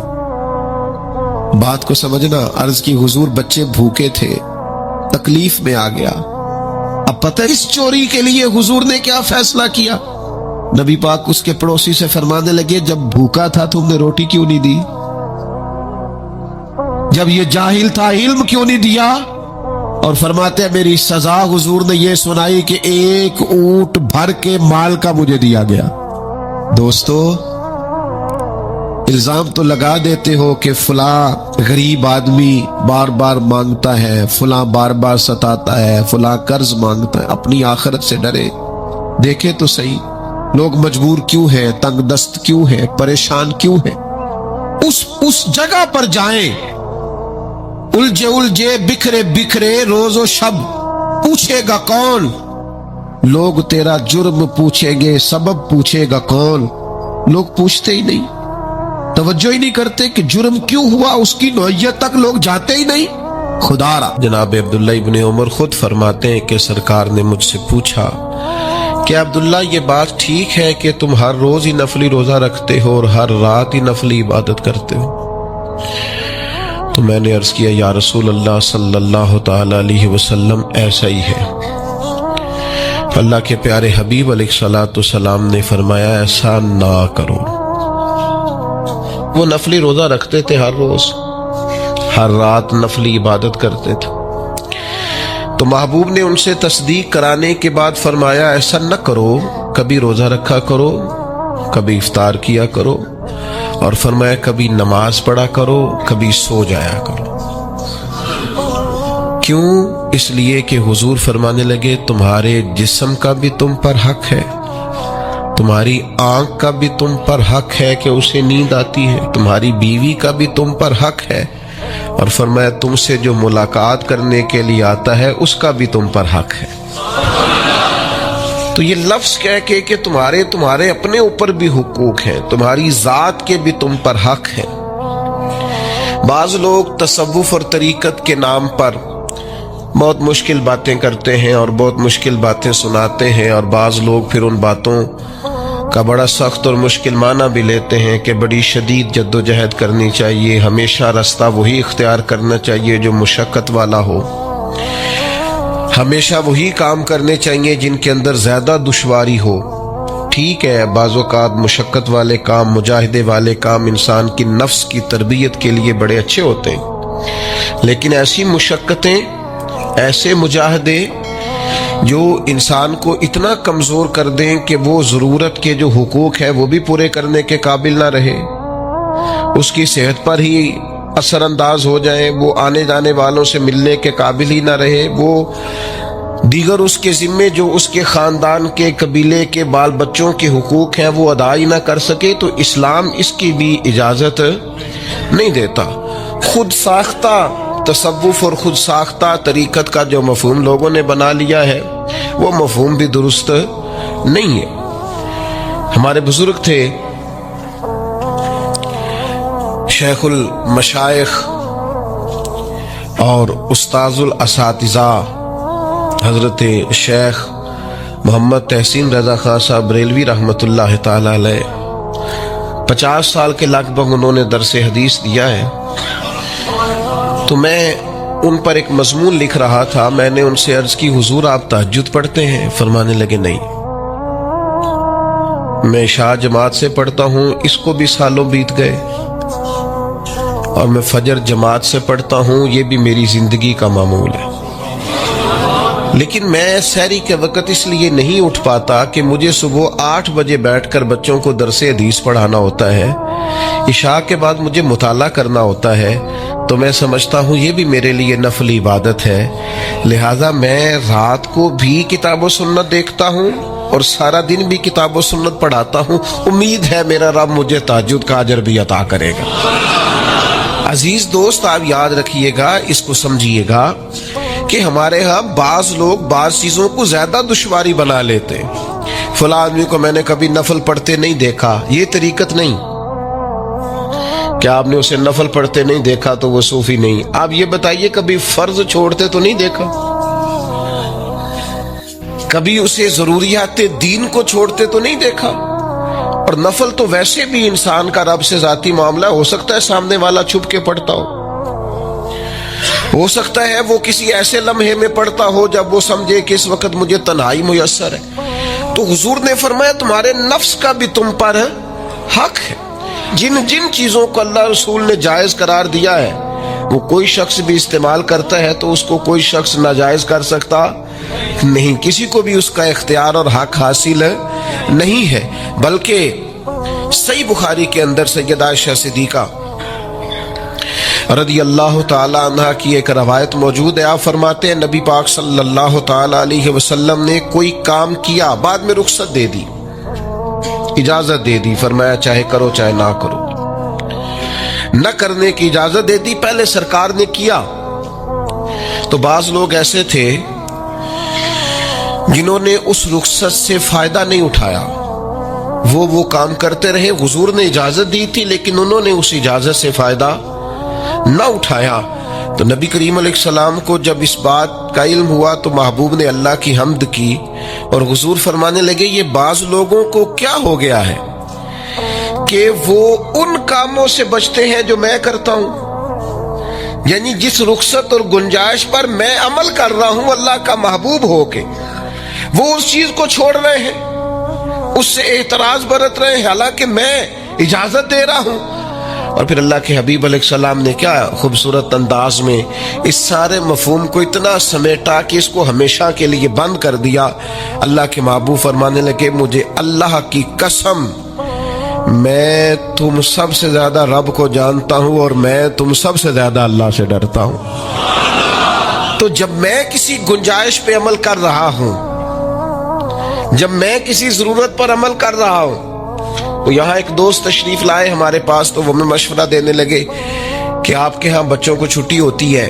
بات کو سمجھنا۔ عرض کی حضور بچے بھوکے تھے، تکلیف میں آ گیا۔ اب پتہ اس چوری کے لیے حضور نے کیا فیصلہ کیا؟ نبی پاک اس کے پڑوسی سے فرمانے لگے، جب بھوکا تھا تم نے روٹی کیوں نہیں دی؟ جب یہ جاہل تھا علم کیوں نہیں دیا؟ اور فرماتے ہیں میری سزا حضور نے یہ سنائی کہ ایک اونٹ بھر کے مال کا مجھے دیا گیا۔ دوستو، الزام تو لگا دیتے ہو کہ فلاں غریب آدمی بار بار مانگتا ہے، فلاں بار بار ستاتا ہے، فلاں قرض مانگتا ہے۔ اپنی آخرت سے ڈرے، دیکھے تو صحیح لوگ مجبور کیوں ہیں، تنگ دست کیوں ہیں، پریشان کیوں ہیں۔ اس جگہ پر جائیں، الجھے الجھے بکھرے بکھرے روز و شب، پوچھے گا کون؟ لوگ تیرا جرم پوچھیں گے، سبب پوچھے گا کون؟ لوگ پوچھتے ہی نہیں، توجہ ہی نہیں کرتے کہ جرم کیوں ہوا، اس کی نوعیت تک لوگ جاتے ہی نہیں۔ خدا را جناب عبداللہ ابن عمر خود فرماتے ہیں کہ سرکار نے مجھ سے پوچھا کہ عبداللہ یہ بات ٹھیک ہے کہ تم ہر روز ہی نفلی روزہ رکھتے ہو اور ہر رات ہی نفلی عبادت کرتے ہو؟ تو میں نے عرض کیا یا رسول اللہ صلی اللہ تعالی علیہ وسلم ایسا ہی ہے۔ اللہ کے پیارے حبیب علیہ الصلوۃ والسلام نے فرمایا ایسا نہ کرو۔ وہ نفلی روزہ رکھتے تھے، ہر روز ہر رات نفلی عبادت کرتے تھے۔ تو محبوب نے ان سے تصدیق کرانے کے بعد فرمایا ایسا نہ کرو، کبھی روزہ رکھا کرو، کبھی افطار کیا کرو، اور فرمایا کبھی نماز پڑھا کرو، کبھی سو جایا کرو۔ کیوں؟ اس لیے کہ حضور فرمانے لگے تمہارے جسم کا بھی تم پر حق ہے، تمہاری آنکھ کا بھی تم پر حق ہے کہ اسے نیند آتی ہے، تمہاری بیوی کا بھی تم پر حق ہے، اور فرمایا تم سے جو ملاقات کرنے کے لیے آتا ہے اس کا بھی تم پر حق ہے۔ تو یہ لفظ کہہ کے کہ تمہارے اپنے اوپر بھی حقوق ہیں، تمہاری ذات کے بھی تم پر حق ہیں۔ بعض لوگ تصوف اور طریقت کے نام پر بہت مشکل باتیں کرتے ہیں اور بہت مشکل باتیں سناتے ہیں، اور بعض لوگ پھر ان باتوں کا بڑا سخت اور مشکل معنی بھی لیتے ہیں کہ بڑی شدید جد و جہد کرنی چاہیے، ہمیشہ راستہ وہی اختیار کرنا چاہیے جو مشقت والا ہو، ہمیشہ وہی کام کرنے چاہیے جن کے اندر زیادہ دشواری ہو۔ ٹھیک ہے، بعض اوقات مشقت والے کام، مجاہدے والے کام انسان کی نفس کی تربیت کے لیے بڑے اچھے ہوتے ہیں، لیکن ایسی مشقتیں، ایسے مجاہدے جو انسان کو اتنا کمزور کر دیں کہ وہ ضرورت کے جو حقوق ہے وہ بھی پورے کرنے کے قابل نہ رہے، اس کی صحت پر ہی اثر انداز ہو جائیں، وہ آنے جانے والوں سے ملنے کے قابل ہی نہ رہے، وہ دیگر اس کے ذمے جو اس کے خاندان کے قبیلے کے بال بچوں کے حقوق ہیں وہ ادا ہی نہ کر سکے تو اسلام اس کی بھی اجازت نہیں دیتا۔ خود ساختہ تصوف اور خود ساختہ طریقت کا جو مفہوم لوگوں نے بنا لیا ہے وہ مفہوم بھی درست نہیں ہے۔ ہمارے بزرگ تھے شیخ المشائخ اور استاذ الاساتذہ حضرت شیخ محمد تحسین رضا خان صاحب بریلوی رحمۃ اللہ تعالی علیہ، 50 سال کے لگ بھگ انہوں نے درس حدیث دیا ہے۔ تو میں ان پر ایک مضمون لکھ رہا تھا، میں نے ان سے عرض کی حضور آپ تہجد پڑھتے ہیں؟ فرمانے لگے نہیں، میں عشاء جماعت سے پڑھتا ہوں، اس کو بھی سالوں بیت گئے، اور میں فجر جماعت سے پڑھتا ہوں، یہ بھی میری زندگی کا معمول ہے، لیکن میں سحری کے وقت اس لیے نہیں اٹھ پاتا کہ مجھے صبح 8 بجے بیٹھ کر بچوں کو درس حدیث پڑھانا ہوتا ہے، عشاء کے بعد مجھے مطالعہ کرنا ہوتا ہے، تو میں سمجھتا ہوں یہ بھی میرے لیے نفل عبادت ہے، لہٰذا میں رات کو بھی کتاب و سنت دیکھتا ہوں اور سارا دن بھی کتاب و سنت پڑھاتا ہوں، امید ہے میرا رب مجھے تہجد کا اجر بھی عطا کرے گا۔ عزیز دوست، آپ یاد رکھیے گا، اس کو سمجھیے گا کہ ہمارے ہاں بعض لوگ بعض چیزوں کو زیادہ دشواری بنا لیتے ہیں۔ فلاں آدمی کو میں نے کبھی نفل پڑھتے نہیں دیکھا، یہ طریقت نہیں۔ کیا آپ نے اسے نفل پڑھتے نہیں دیکھا تو وہ صوفی نہیں؟ آپ یہ بتائیے کبھی فرض چھوڑتے تو نہیں دیکھا؟ کبھی اسے ضروریات دین کو چھوڑتے تو نہیں دیکھا؟ اور نفل تو ویسے بھی انسان کا رب سے ذاتی معاملہ، ہو سکتا ہے سامنے والا چھپ کے پڑھتا ہو سکتا ہے وہ کسی ایسے لمحے میں پڑھتا ہو جب وہ سمجھے کہ اس وقت مجھے تنہائی میسر ہے۔ تو حضور نے فرمایا تمہارے نفس کا بھی تم پر حق ہے۔ جن جن چیزوں کو اللہ رسول نے جائز قرار دیا ہے وہ کوئی شخص بھی استعمال کرتا ہے تو اس کو کوئی شخص ناجائز کر سکتا نہیں، کسی کو بھی اس کا اختیار اور حق حاصل نہیں ہے۔ بلکہ صحیح بخاری کے اندر سیدہ عائشہ صدیقہ رضی اللہ تعالی عنہ کی ایک روایت موجود ہے، آپ فرماتے ہیں نبی پاک صلی اللہ تعالی علیہ وسلم نے کوئی کام کیا، بعد میں رخصت دے دی، اجازت دے دی، فرمایا چاہے کرو چاہے نہ کرو، نہ کرنے کی اجازت دے دی، پہلے سرکار نے کیا۔ تو بعض لوگ ایسے تھے جنہوں نے اس رخصت سے فائدہ نہیں اٹھایا، وہ کام کرتے رہے، حضور نے اجازت دی تھی لیکن انہوں نے اس اجازت سے فائدہ نہ اٹھایا۔ تو نبی کریم علیہ السلام کو جب اس بات کا علم ہوا تو محبوب نے اللہ کی حمد کی اور حضور فرمانے لگے یہ بعض لوگوں کو کیا ہو گیا ہے کہ وہ ان کاموں سے بچتے ہیں جو میں کرتا ہوں، یعنی جس رخصت اور گنجائش پر میں عمل کر رہا ہوں اللہ کا محبوب ہو کے، وہ اس چیز کو چھوڑ رہے ہیں، اس سے اعتراض برت رہے ہیں، حالانکہ میں اجازت دے رہا ہوں۔ اور پھر اللہ کے حبیب علیہ السلام نے کیا خوبصورت انداز میں اس سارے مفہوم کو اتنا سمیٹا کہ اس کو ہمیشہ کے لیے بند کر دیا۔ اللہ کے محبوب فرمانے لگے مجھے اللہ کی قسم میں تم سب سے زیادہ رب کو جانتا ہوں اور میں تم سب سے زیادہ اللہ سے ڈرتا ہوں۔ تو جب میں کسی گنجائش پہ عمل کر رہا ہوں، جب میں کسی ضرورت پر عمل کر رہا ہوں، تو یہاں ایک دوست تشریف لائے ہمارے پاس تو وہ ہمیں مشورہ دینے لگے کہ آپ کے ہاں بچوں کو چھٹی ہوتی ہے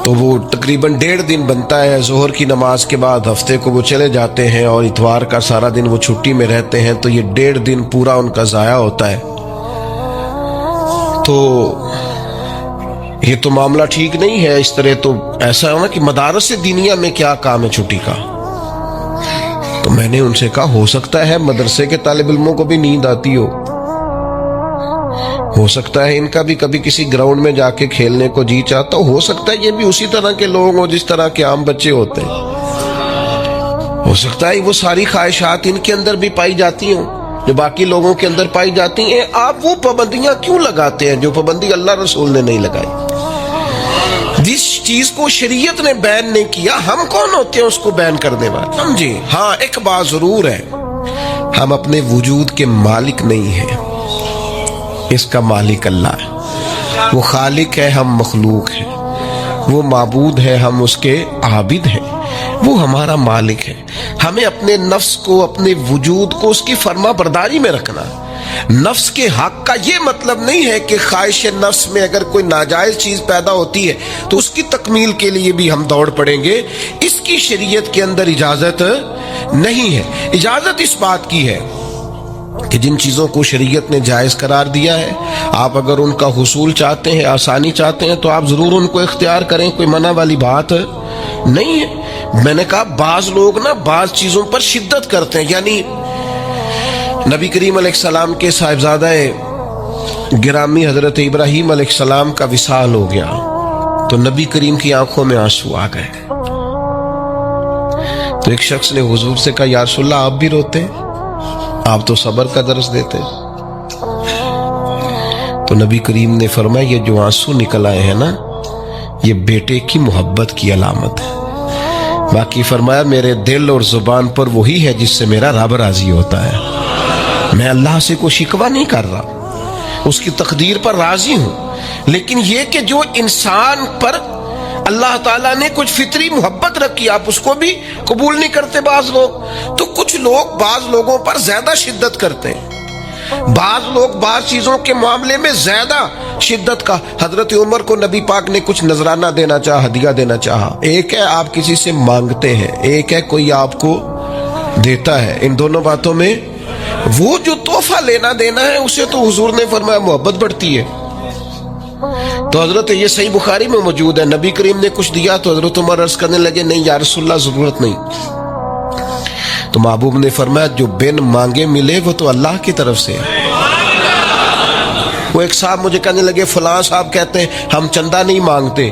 تو وہ تقریباً 1.5 دن بنتا ہے، ظہر کی نماز کے بعد ہفتے کو وہ چلے جاتے ہیں اور اتوار کا سارا دن وہ چھٹی میں رہتے ہیں، تو یہ 1.5 دن پورا ان کا ضائع ہوتا ہے۔ تو یہ تو معاملہ ٹھیک نہیں ہے، اس طرح تو ایسا ہے نا کہ مدارس دینیہ میں کیا کام ہے چھٹی کا؟ تو میں نے ان سے کہا ہو سکتا ہے مدرسے کے طالب علموں کو بھی نیند آتی ہو سکتا ہے ان کا بھی کبھی کسی گراؤنڈ میں جا کے کھیلنے کو جی چاہتا ہو سکتا ہے یہ بھی اسی طرح کے لوگ ہوں جس طرح کے عام بچے ہوتے ہیں، ہو سکتا ہے وہ ساری خواہشات ان کے اندر بھی پائی جاتی ہوں جو باقی لوگوں کے اندر پائی جاتی ہیں۔ آپ وہ پابندیاں کیوں لگاتے ہیں جو پابندی اللہ رسول نے نہیں لگائی؟ جس چیز کو شریعت نے بین نہیں کیا، ہم کون ہوتے ہیں اس کو بین کرنے والے؟ سمجھے؟ ہاں ایک بات ضرور ہے، ہم اپنے وجود کے مالک نہیں ہیں، اس کا مالک اللہ ہے، وہ خالق ہے، ہم مخلوق ہیں۔ وہ معبود ہے، ہم اس کے عابد ہیں، وہ ہمارا مالک ہے۔ ہمیں اپنے نفس کو، اپنے وجود کو اس کی فرما برداری میں رکھنا۔ نفس کے حق کا یہ مطلب نہیں ہے کہ خواہش نفس میں اگر کوئی ناجائز چیز پیدا ہوتی ہے تو اس کی تکمیل کے لیے بھی ہم دوڑ پڑیں گے، اس کی شریعت کے اندر اجازت نہیں ہے۔ اجازت اس بات کی ہے کہ جن چیزوں کو شریعت نے جائز قرار دیا ہے، آپ اگر ان کا حصول چاہتے ہیں، آسانی چاہتے ہیں، تو آپ ضرور ان کو اختیار کریں، کوئی منع والی بات نہیں ہے۔ میں نے کہا بعض لوگ نا بعض چیزوں پر شدت کرتے ہیں، یعنی نبی کریم علیہ السلام کے صاحبزادہ گرامی حضرت ابراہیم علیہ السلام کا وصال ہو گیا تو نبی کریم کی آنکھوں میں آنسو آ گئے۔ تو ایک شخص نے حضور سے کہا یا رسول اللہ آپ بھی روتے، آپ تو صبر کا درس دیتے۔ تو نبی کریم نے فرمایا یہ جو آنسو نکل آئے ہیں نا، یہ بیٹے کی محبت کی علامت ہے۔ باقی فرمایا میرے دل اور زبان پر وہی ہے جس سے میرا رب راضی ہوتا ہے، میں اللہ سے کوئی شکوہ نہیں کر رہا، اس کی تقدیر پر راضی ہوں۔ لیکن یہ کہ جو انسان پر اللہ تعالیٰ نے کچھ فطری محبت رکھی، آپ اس کو بھی قبول نہیں کرتے بعض لوگ، تو کچھ لوگ بعض لوگوں پر زیادہ شدت کرتے ہیں، بعض لوگ بعض چیزوں کے معاملے میں زیادہ شدت کا۔ حضرت عمر کو نبی پاک نے کچھ نذرانہ دینا چاہا، ہدیہ دینا چاہا۔ ایک ہے آپ کسی سے مانگتے ہیں، ایک ہے کوئی آپ کو دیتا ہے، ان دونوں باتوں میں وہ جو تحفہ لینا دینا ہے اسے تو حضور نے فرمایا محبت بڑھتی ہے۔ تو حضرت یہ صحیح بخاری میں موجود ہے، نبی کریم نے کچھ دیا تو حضرت عمر عرض کرنے لگے نہیں یا رسول اللہ ضرورت نہیں۔ تو محبوب نے فرمایا جو بن مانگے ملے وہ تو اللہ کی طرف سے ہے۔ وہ ایک صاحب مجھے کہنے لگے فلاں صاحب کہتے ہیں ہم چندہ نہیں مانگتے،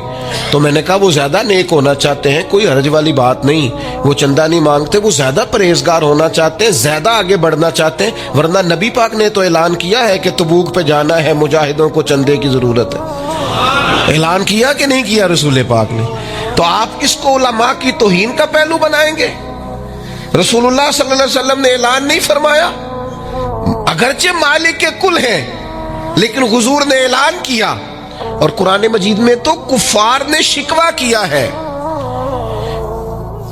تو میں نے کہا وہ زیادہ نیک ہونا چاہتے ہیں، کوئی حرج والی بات نہیں، وہ چندہ نہیں مانگتے، وہ زیادہ پرہیزگار ہونا چاہتے ہیں، زیادہ آگے بڑھنا چاہتے ہیں، ورنہ نبی پاک نے تو اعلان کیا ہے کہ تبوک پہ جانا ہے، مجاہدوں کو چندے کی ضرورت ہے۔ اعلان کیا کہ نہیں کیا رسول پاک نے؟ تو آپ اس کو علماء کی توہین کا پہلو بنائیں گے؟ رسول اللہ صلی اللہ علیہ وسلم نے اعلان نہیں فرمایا؟ اگرچہ مالک کے کل ہیں لیکن حضور نے اعلان کیا، اور قرآن مجید میں تو کفار نے شکوہ کیا ہے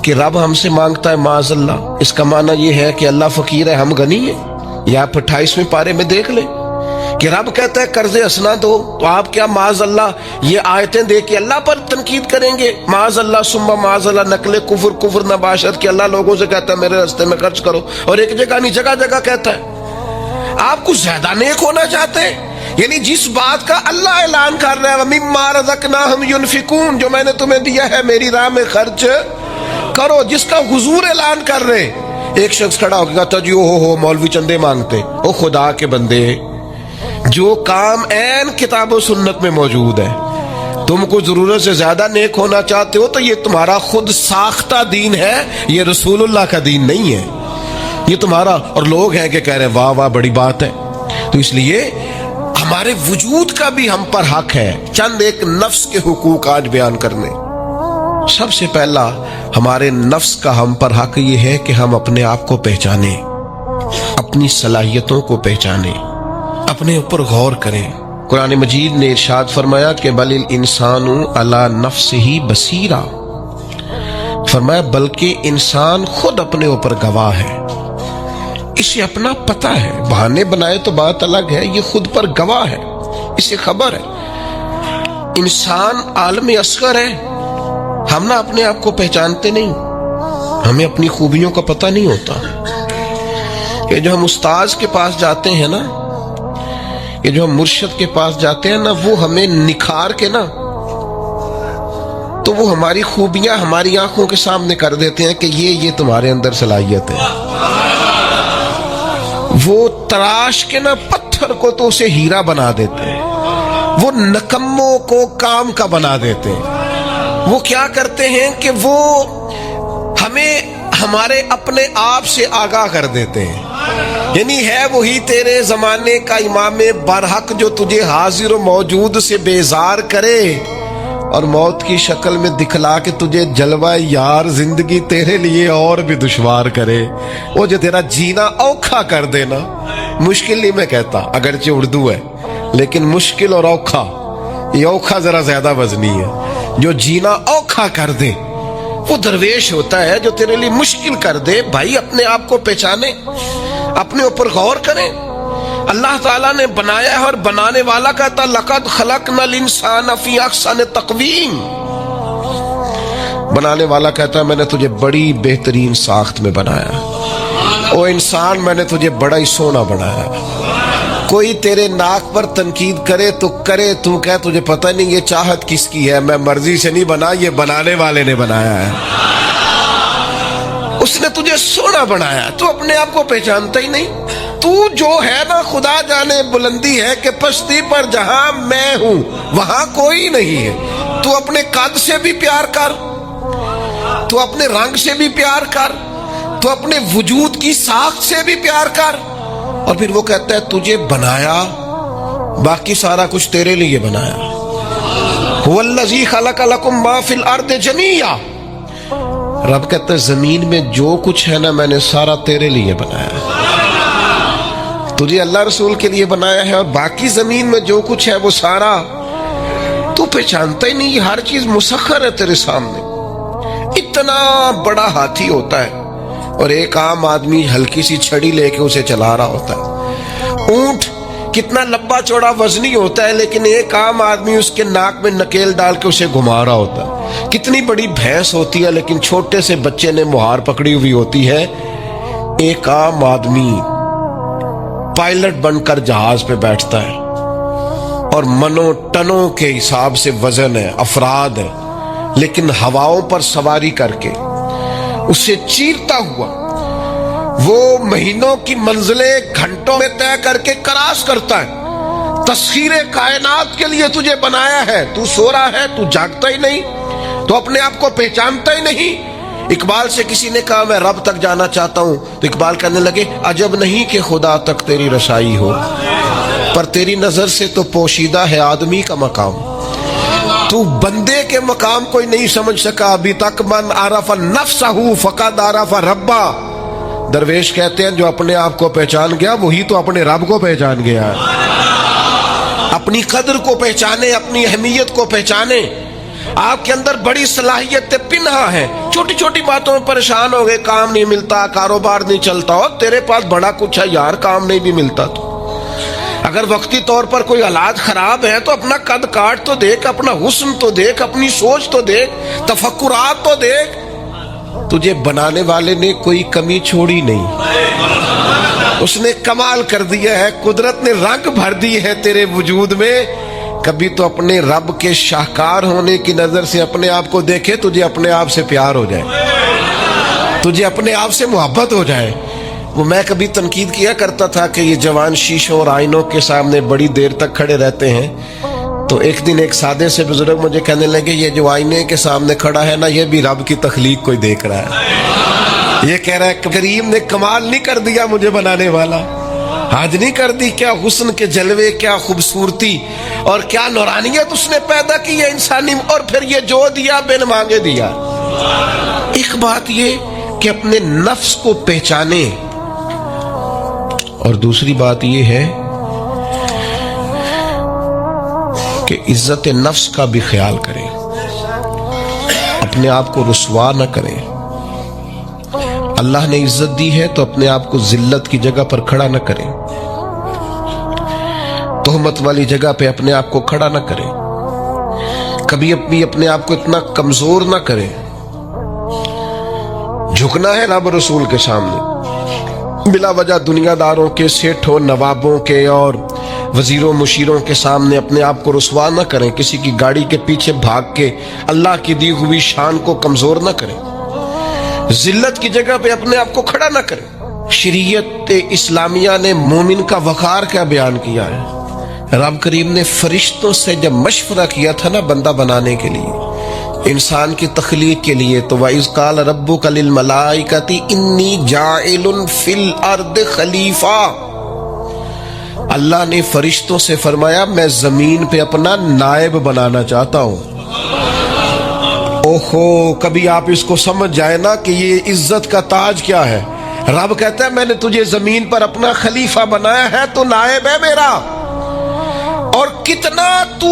کہ رب ہم سے مانگتا ہے معاذ اللہ۔ اس کا معنی یہ ہے کہ اللہ فقیر ہے ہم غنی ہیں، یا آپ 28ویں پارے میں دیکھ لیں کہ رب کہتا ہے قرض حسنہ دو، تو آپ کیا معاذ اللہ یہ آیتیں دے کے اللہ پر تنقید کریں گے؟ معاذ اللہ ثم معاذ اللہ، نقل کفر نباشت کہ اللہ لوگوں سے کہتا ہے میرے راستے میں خرچ کرو، اور ایک جگہ نہیں جگہ جگہ کہتا ہے۔ آپ کچھ زیادہ نیک ہونا چاہتے ہیں، یعنی جس بات کا اللہ اعلان کر رہا ہے وَمِمَّا رَزَقْنَاهُمْ يُنْفِقُونَ، جو میں نے تمہیں دیا ہے میری راہ میں خرچ کرو، جس کا حضور اعلان کر رہے۔ ایک شخص کھڑا ہو کے کہتا جی ہو مولوی چندے مانگتے۔ او خدا کے بندے، جو کام عین کتاب و سنت میں موجود ہے، تم کو ضرورت سے زیادہ نیک ہونا چاہتے ہو تو یہ تمہارا خود ساختہ دین ہے، یہ رسول اللہ کا دین نہیں ہے، یہ تمہارا۔ اور لوگ ہیں کہ کہہ رہے ہیں واہ واہ بڑی بات ہے۔ تو اس لیے ہمارے وجود کا بھی ہم پر حق ہے۔ چند ایک نفس کے حقوق آج بیان کرنے۔ سب سے پہلا ہمارے نفس کا ہم پر حق یہ ہے کہ ہم اپنے آپ کو پہچانیں، اپنی صلاحیتوں کو پہچانیں، اپنے اوپر غور کریں۔ قرآن مجید نے ارشاد فرمایا کہ بل الانسان علی نفسہ بصیرہ، فرمایا بلکہ انسان خود اپنے اوپر گواہ ہے، اسے اپنا پتہ ہے، بہانے بنائے تو بات الگ ہے، یہ خود پر گواہ ہے، اسے خبر ہے۔ انسان عالم اصغر ہے، ہم نہ اپنے آپ کو پہچانتے نہیں، ہمیں اپنی خوبیوں کا پتہ نہیں ہوتا۔ یہ جو ہم استاذ کے پاس جاتے ہیں نا، یہ جو ہم مرشد کے پاس جاتے ہیں نا، وہ ہمیں نکھار کے نا تو وہ ہماری خوبیاں ہماری آنکھوں کے سامنے کر دیتے ہیں کہ یہ تمہارے اندر صلاحیت ہے۔ وہ تراش کے نا پتھر کو تو اسے ہیرا بنا دیتے ہیں، وہ نکموں کو کام کا بنا دیتے ہیں۔ وہ کیا کرتے ہیں کہ وہ ہمیں ہمارے اپنے آپ سے آگاہ کر دیتے ہیں، یعنی ہے وہی تیرے زمانے کا امام برحق جو تجھے حاضر و موجود سے بیزار کرے اور موت کی شکل میں دکھلا کے تجھے جلوہ یار زندگی تیرے لیے اور بھی دشوار کرے، وہ جو تیرا جینا اوکھا کر دینا۔ مشکل نہیں میں کہتا، اگرچہ اردو ہے لیکن مشکل اور اوکھا یہ اوکھا ذرا زیادہ وزنی ہے. جو جینا اوکھا کر دے وہ درویش ہوتا ہے. جو تیرے لیے مشکل کر دے بھائی اپنے آپ کو پہچانے, اپنے اوپر غور کریں. اللہ تعالیٰ نے بنایا ہے اور بنانے والا کہتا لقد خلقنا الانسان فی احسن تقویم. بنانے والا کہتا ہے میں نے تجھے بڑی بہترین ساخت میں بنایا. او انسان میں نے تجھے بڑا ہی سونا بنایا. کوئی تیرے ناک پر تنقید کرے تو کرے, تو کہ تجھے پتہ نہیں یہ چاہت کس کی ہے, میں مرضی سے نہیں بنا, یہ بنانے والے نے بنایا ہے. اس نے تجھے سونا بنایا, تو اپنے آپ کو پہچانتا ہی نہیں. تو جو ہے نا خدا جانے بلندی ہے کہ پشتی پر جہاں میں ہوں وہاں کوئی نہیں ہے. تو اپنے قد سے بھی پیار کر, تو اپنے رنگ سے بھی پیار کر, تو اپنے وجود کی ساخت سے بھی پیار کر. اور پھر وہ کہتا ہے تجھے بنایا, باقی سارا کچھ تیرے لیے بنایا. هو الذی خلق لکم ما فی الارض جمیعا. رب کہتا ہے زمین میں جو کچھ ہے نا میں نے سارا تیرے لیے بنایا. تجھے اللہ رسول کے لیے بنایا ہے, اور باقی زمین میں جو کچھ ہے وہ سارا تو پہچانتا ہی نہیں. یہ ہر چیز مسخر ہے تیرے سامنے. اتنا بڑا ہاتھی ہوتا ہے اور ایک عام آدمی ہلکی سی چھڑی لے کے اسے چلا رہا ہوتا ہے. اونٹ کتنا لمبا چوڑا وزنی ہوتا ہے لیکن ایک عام آدمی اس کے ناک میں نکیل ڈال کے اسے گھما رہا ہوتا ہے. کتنی بڑی بھینس ہوتی ہے لیکن چھوٹے سے بچے نے مہار پکڑی ہوئی ہوتی ہے. ایک عام آدمی پائلٹ بن کر جہاز پہ بیٹھتا ہے اور منوں ٹنوں کے حساب سے وزن ہے, افراد ہے, لیکن ہواؤں پر سواری کر کے اسے چیرتا ہوا وہ مہینوں کی منزلیں گھنٹوں میں طے کر کے کراس کرتا ہے. تسخیر کائنات کے لیے تجھے بنایا ہے, تو سو رہا ہے, تو جاگتا ہی نہیں, تو اپنے آپ کو پہچانتا ہی نہیں. اقبال سے کسی نے کہا میں رب تک جانا چاہتا ہوں, تو اقبال کہنے لگے عجب نہیں کہ خدا تک تیری رسائی ہو, پر تیری نظر سے تو پوشیدہ ہے آدمی کا مقام. تو بندے کے مقام کوئی نہیں سمجھ سکا ابھی تک. من عرف نفسہ فقد عرف ربا. درویش کہتے ہیں جو اپنے آپ کو پہچان گیا وہی تو اپنے رب کو پہچان گیا. اپنی قدر کو پہچانے, اپنی اہمیت کو پہچانے. آپ کے اندر بڑی صلاحیت پنہا ہے. چھوٹی چھوٹی باتوں میں پریشان ہو گئے, کام نہیں ملتا, کاروبار نہیں چلتا, اور تیرے پاس بڑا کچھ ہے یار, کام نہیں بھی ملتا. تو اگر وقتی طور پر کوئی حالات خراب ہے تو اپنا قد کاٹ تو دیکھ, اپنا حسن تو دیکھ, اپنی سوچ تو دیکھ, تفکرات تو دیکھ. تجھے بنانے والے نے کوئی کمی چھوڑی نہیں, اس نے کمال کر دیا ہے. قدرت نے رنگ بھر دی ہے تیرے وجود میں. کبھی تو اپنے رب کے شاہکار ہونے کی نظر سے اپنے آپ کو دیکھے, تجھے اپنے آپ سے پیار ہو جائے, تجھے اپنے آپ سے محبت ہو جائے. وہ میں کبھی تنقید کیا کرتا تھا کہ یہ جوان شیشوں اور آئینوں کے سامنے بڑی دیر تک کھڑے رہتے ہیں. تو ایک دن ایک سادے سے بزرگ مجھے کہنے لگے یہ جو آئینے کے سامنے کھڑا ہے نا یہ بھی رب کی تخلیق کوئی دیکھ رہا ہے. یہ کہہ رہا ہے کریم نے کمال نہیں کر دیا مجھے بنانے والا, حد نہیں کر دی. کیا حسن کے جلوے, کیا خوبصورتی اور کیا نورانیت اس نے پیدا کی ہے انسانی. اور پھر یہ جو دیا بن مانگے دیا. ایک بات یہ کہ اپنے نفس کو پہچانے, اور دوسری بات یہ ہے کہ عزت نفس کا بھی خیال کریں, اپنے آپ کو رسوا نہ کریں. اللہ نے عزت دی ہے تو اپنے آپ کو ذلت کی جگہ پر کھڑا نہ کریں, تہمت والی جگہ پہ اپنے آپ کو کھڑا نہ کریں, کبھی اپنے آپ کو اتنا کمزور نہ کریں. جھکنا ہے رب رسول کے سامنے, بلا وجہ دنیا داروں کے, سیٹھوں, نوابوں کے اور وزیروں مشیروں کے سامنے اپنے آپ کو رسوا نہ کریں. کسی کی گاڑی کے پیچھے بھاگ کے اللہ کی دی ہوئی شان کو کمزور نہ کریں, ذلت کی جگہ پہ اپنے آپ کو کھڑا نہ کریں. شریعت اسلامیہ نے مومن کا وقار کیا بیان کیا ہے. رب کریم نے فرشتوں سے جب مشورہ کیا تھا نا بندہ بنانے کے لیے, انسان کی تخلیق کے لیے, تو وَإِذْ قَالَ رَبُّكَ لِلْمَلَائِكَةِ إِنِّي جَاعِلٌ فِي الْأَرْضِ خلیفہ. اللہ نے فرشتوں سے فرمایا میں زمین پہ اپنا نائب بنانا چاہتا ہوں. اوہو, کبھی آپ اس کو سمجھ جائے نا کہ یہ عزت کا تاج کیا ہے. رب کہتا ہے میں نے تجھے زمین پر اپنا خلیفہ بنایا ہے, تو نائب ہے میرا. اور کتنا تو